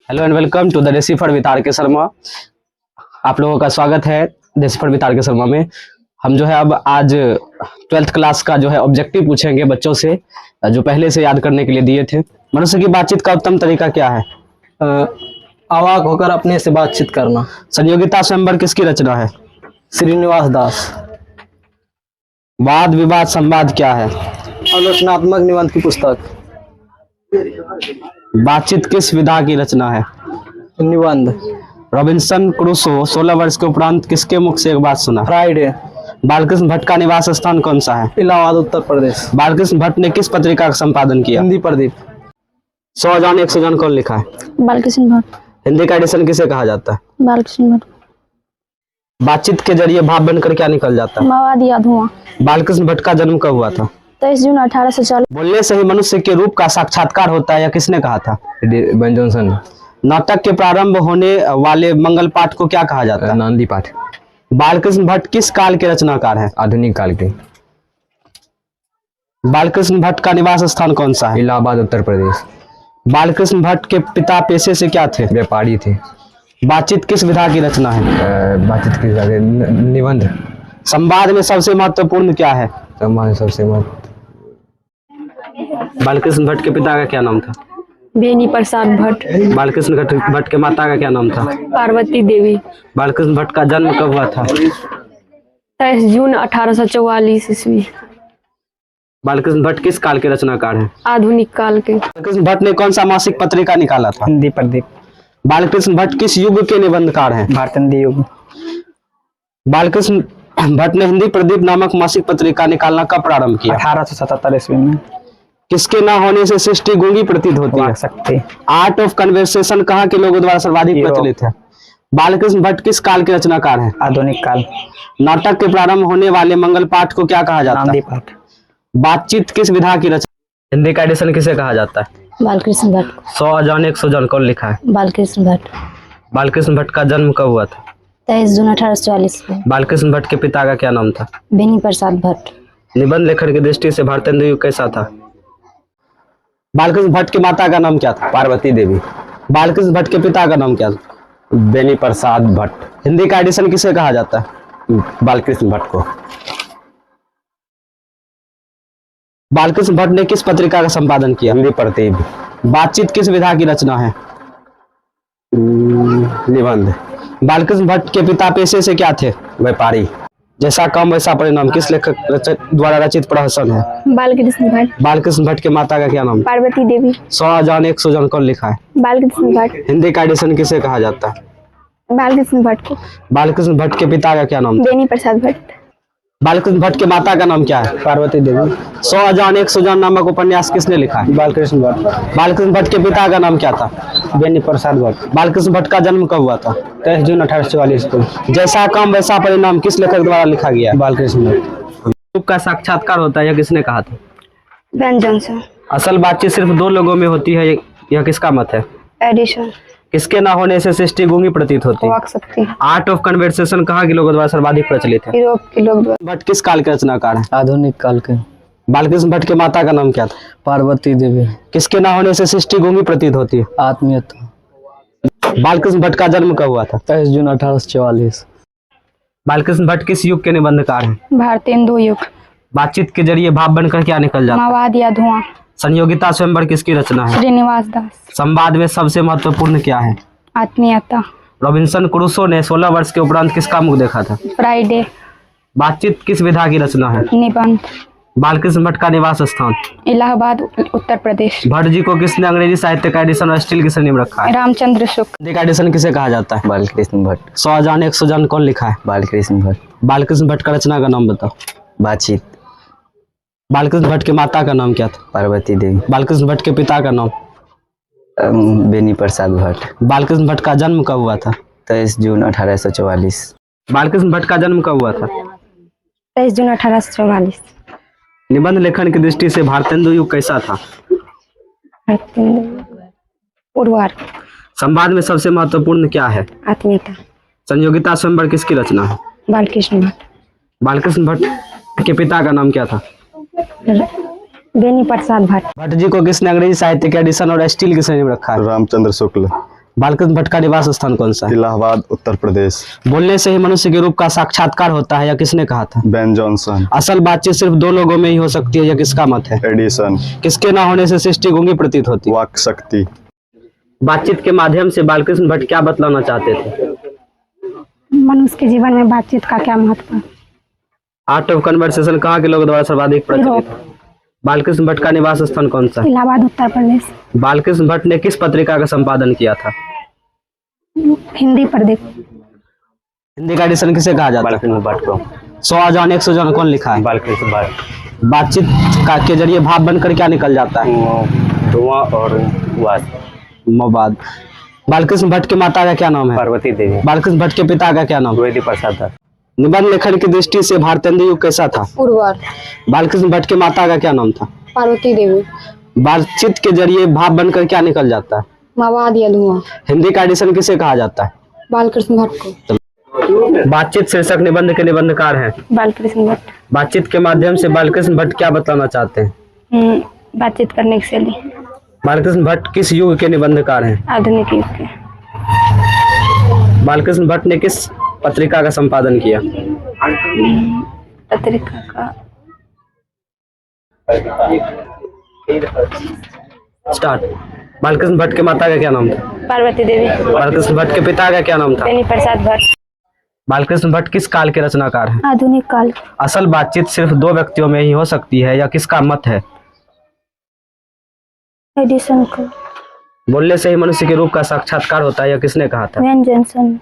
Hello and welcome to the decipher with R K Sharma. आप लोगों का स्वागत है decipher with R K Sharma में। हम जो है अब आज 12th क्लास का जो है ऑब्जेक्टिव पूछेंगे बच्चों से जो पहले से याद करने के लिए दिए थे। मनुष्य की बातचीत का उत्तम तरीका क्या है? अवाक होकर अपने से बातचीत करना। संयोगिता स्वयंवर किसकी रचना है? श्रीनिवास दास। वाद विवाद संवाद क्या है? आलोचनात्मक निबंध की पुस्तक। बातचीत किस विधा की रचना है? निबंध। रॉबिन्सन क्रूसो 16 वर्ष के उपरांत किसके मुख से एक बात सुना? फ्राइडे। बालकृष्ण भट्ट का निवास स्थान कौन सा है? इलाहाबाद उत्तर प्रदेश। बालकृष्ण भट्ट ने किस पत्रिका का संपादन किया? हिंदी प्रदीप। 100 जान 100 जान कौन लिखा है? बालकृष्ण भट्ट। हिंदी का एडिशन किसे कहा जाता है? बालकृष्ण भट्ट। बातचीत के जरिए भाव बनकर क्या निकल जाता है? मवाद या धुआं। बालकृष्ण भट्ट का जन्म कब हुआ था? 23 जून 1840। बोलने से ही मनुष्य के रूप का साक्षात्कार होता है, यह किसने कहा था? Ben Jonson. नाटक के प्रारंभ होने वाले मंगल पाठ को क्या कहा जाता है? नांदी पाठ। बालकृष्ण भट्ट किस काल के रचनाकार है? आधुनिक काल के। बालकृष्ण भट्ट का निवास स्थान कौन सा है? इलाहाबाद उत्तर प्रदेश। बालकृष्ण भट्ट के पिता पेशे से क्या थे? व्यापारी थे। बातचीत किस विधा की रचना है? बातचीत की निबंध। संवाद में सबसे महत्वपूर्ण क्या है? सम्मान सबसे महत्व। बालकृष्ण भट्ट के पिता का क्या नाम था? बेनी प्रसाद भट्ट। बालकृष्ण भट्ट के माता का क्या नाम था? पार्वती देवी। बालकृष्ण भट्ट का जन्म कब हुआ था? 23 जून 1844 ईस्वी। बालकृष्ण भट्ट किस काल के रचनाकार हैं? आधुनिक काल के। बालकृष्ण भट्ट ने कौन सा मासिक पत्रिका निकाला था? हिंदी प्रदीप। बालकृष्ण भट्ट किस युग के निबंधकार हैं? भारतीय युग। बालकृष्ण भट्ट ने हिंदी प्रदीप नामक मासिक पत्रिका निकालना कब प्रारंभ किया? 1877 ईस्वी में। किसके न होने से सृष्टि गूंगी प्रतीत होती है? सकते। आर्ट ऑफ कन्वर्सेशन कहाँ के लोगों द्वारा सर्वाधिक प्रचलित है? बालकृष्ण भट्ट किस काल के रचनाकार हैं? आधुनिक काल। नाटक के प्रारंभ होने वाले मंगल पाठ को क्या कहा जाता नांदी है? पाठ। बातचीत किस विधा की रचना? हिंदी का एडिशन किसे कहा जाता है? बालकृष्ण भट्ट। 100 जान 100 जान कौन लिखा है? बालकृष्ण भट्ट। बालकृष्ण भट्ट का जन्म कब हुआ था? 23 जून 1844 में। बालकृष्ण भट्ट के पिता का क्या नाम था? बेनी प्रसाद भट्ट। निबंध लेखन की दृष्टि से भारतेंदु युग कैसा था? बालकृष्ण भट्ट की माता का नाम क्या था? पार्वती देवी। बालकृष्ण भट्ट के पिता का नाम क्या था? बेनी प्रसाद भट्ट। हिंदी का एडिशन किसे कहा जाता है? बालकृष्ण भट्ट को। बालकृष्ण भट्ट ने किस पत्रिका का संपादन किया? हिंदी प्रदीप। बातचीत किस विधा की रचना है? निबंध। बालकृष्ण भट्ट के पिता पेशे से क्या थे? व्यापारी। जैसा काम वैसा परिणाम किस लेखक द्वारा रचित प्रहसन है? बालकृष्ण भट्ट। बालकृष्ण भट्ट के माता का क्या नाम? पार्वती देवी। 100 जान 100 जान कौन लिखा है? बालकृष्ण भट्ट। हिंदी का एडिशन किसे कहा जाता है? बालकृष्ण भट्ट को। बालकृष्ण भट्ट के पिता का क्या नाम? बेनी प्रसाद भट्ट। बालकृष्ण भट्ट के माता का नाम क्या है? पार्वती देवी। 100 जान 100 जान नामक उपन्यास किसने लिखा है? बालकृष्ण भट्ट। बालकृष्ण भट्ट के पिता का नाम क्या था? बेनी प्रसाद भट्ट। बालकृष्ण भट्ट का जन्म कब हुआ था? 23 जून 1844 को। जैसा काम वैसा परिणाम किस लेखक द्वारा लिखा गया है? बालकृष्ण भट्ट। युग का साक्षात्कार होता है, यह किसने कहा था? Ben Jonson. असल बातचीत सिर्फ दो लोगों में होती है, यह किसका मत है? एडिशन। किसके ना होने से सृष्टि गूंगी प्रतीत होती है? वाक सकती। आर्ट ऑफ कन्वर्सेशन कहाँ के लोगों द्वारा सर्वाधिक प्रचलित है? यूरोप के लोग। भट्ट किस काल के रचनाकार है? आधुनिक काल के। बालकृष्ण भट्ट के माता का नाम क्या था? पार्वती देवी। किसके ना होने से सृष्टि गूंगी प्रतीत होती है? आत्मीयता। बालकृष्ण भट्ट का जन्म कब हुआ था? 23 जून 1844। बालकृष्ण भट्ट किस युग के निबंधकार हैं? भारतेंदु युग। बातचीत के जरिए भाव बनकर क्या निकल जाता है? मवाद या धुआं। संयोगिता स्वयंवर किसकी रचना है? श्रीनिवास दास। संवाद में सबसे महत्वपूर्ण क्या है? आत्मीयता। रॉबिन्सन क्रूसो ने 16 वर्ष के उपरांत किसका मुख देखा था? फ्राइडे। बातचीत किस विधा की रचना है? निबंध। बालकृष्ण भट्ट का निवास स्थान? इलाहाबाद उत्तर प्रदेश। भट्ट जी को किसने अंग्रेजी साहित्य का एडिशन और स्टील की श्रेणी में रखा है? रामचंद्र शुक्ल। हिंदी का एडिशन किसे कहा जाता है? बालकृष्ण भट्ट। 100 जान 100 जान कौन लिखा है? बालकृष्ण भट्ट। बालकृष्ण भट्ट का रचना का नाम बताओ। बातचीत। बालकृष्ण भट्ट के माता का नाम क्या था? पार्वती देवी। बालकृष्ण भट्ट के पिता का नाम? बेनी प्रसाद भट्ट। बालकृष्ण भट्ट का जन्म कब हुआ था? 23 जून 1844। बालकृष्ण भट्ट का जन्म कब हुआ था? 23 जून 1844। निबंध लेखन की दृष्टि से भारतेंदु युग कैसा था? उर्वार। संवाद में सबसे महत्वपूर्ण क्या है? आत्मीयता। संयोगिता स्वयंवर किसकी रचना है? बालकृष्ण भट्ट। बालकृष्ण भट्ट के पिता का नाम क्या था? बेनी प्रसाद भट्ट। भट्ट जी को किसने अंग्रेजी साहित्य के एडिशन और स्टील की श्रेणी में रखा है? रामचंद्र शुक्ल। बालकृष्ण भट्ट का निवास स्थान कौन सा है? इलाहाबाद उत्तर प्रदेश। बोलने से ही मनुष्य के रूप का साक्षात्कार होता है, या किसने कहा था? Ben Jonson. असल बातचीत सिर्फ दो लोगों में ही हो सकती है, या किसका मत है? एडिसन। किसके ना होने से सृष्टि गूंगी प्रतीत होती है? वाक शक्ति। बातचीत के माध्यम से बालकृष्ण भट्ट क्या बतलाना चाहते थे? मनुष्य के जीवन में बातचीत का क्या महत्व है? आर्ट ऑफ कन्वर्सेशन कहाँ के लोगों द्वारा सर्वाधिक प्रचलित है? बालकृष्ण भट्ट का निवास स्थान कौन सा है? इलाहाबाद उत्तर प्रदेश। बालकृष्ण भट्ट ने किस पत्रिका का संपादन किया था? हिंदी प्रदीप। हिंदी का एडिशन किसे कहा जाता है? बालकृष्ण भट्ट को। 100 जॉन 100 जॉन कौन लिखा है? बालकृष्ण भट्ट। बातचीत का के जरिए भाव बनकर क्या निकल जाता है? धुआं और वास। मवाद। बालकृष्ण भट्ट के माता का क्या नाम है? पार्वती देवी। बालकृष्ण भट्ट के पिता का क्या नाम है? द्विवेदी प्रसाद भट्ट। निबंध लेखन की दृष्टि से भारतेंदु युग कैसा था? पूर्वार्ध। बालकृष्ण भट्ट के माता का क्या नाम था? पार्वती देवी। बातचीत के जरिए भाव बनकर क्या निकल जाता है? मवाद या धुआं। हिंदी का एडिशन किसे कहा जाता है? बालकृष्ण भट्ट को। बातचीत शीर्षक निबंध के निबंधकार हैं। बालकृष्ण भट्ट। बातचीत के माध्यम से बालकृष्ण भट्ट क्या बतलाना चाहते हैं? बातचीत करने की शैली। बालकृष्ण भट्ट किस युग के निबंधकार हैं? आधुनिक युग के। बालकृष्ण भट्ट ने किस पत्रिका का संपादन किया? पत्रिका का स्टार्ट। बालकृष्ण भट्ट के माता का क्या नाम था? पार्वती देवी। बालकृष्ण भट्ट के पिता का क्या नाम था? बेनी प्रसाद भट्ट। बालकृष्ण भट्ट किस काल के रचनाकार हैं? आधुनिक काल। असल बातचीत सिर्फ दो व्यक्तियों में ही हो सकती है, या किसका मत है? एडिसन को। बोलने से ही मनुष्य के रूप का साक्षात्कार होता है, या किसने कहा था? Ben Jonson.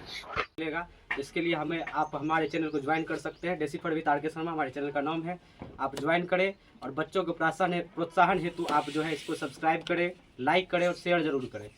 इसके लिए हमें आप हमारे चैनल को ज्वाइन कर सकते हैं। Decipher with R K Sharma हमारे चैनल का नाम है, आप ज्वाइन करें। और बच्चों को प्रोत्साहन हेतु आप जो है इसको सब्सक्राइब करें, लाइक करें और शेयर जरूर करें।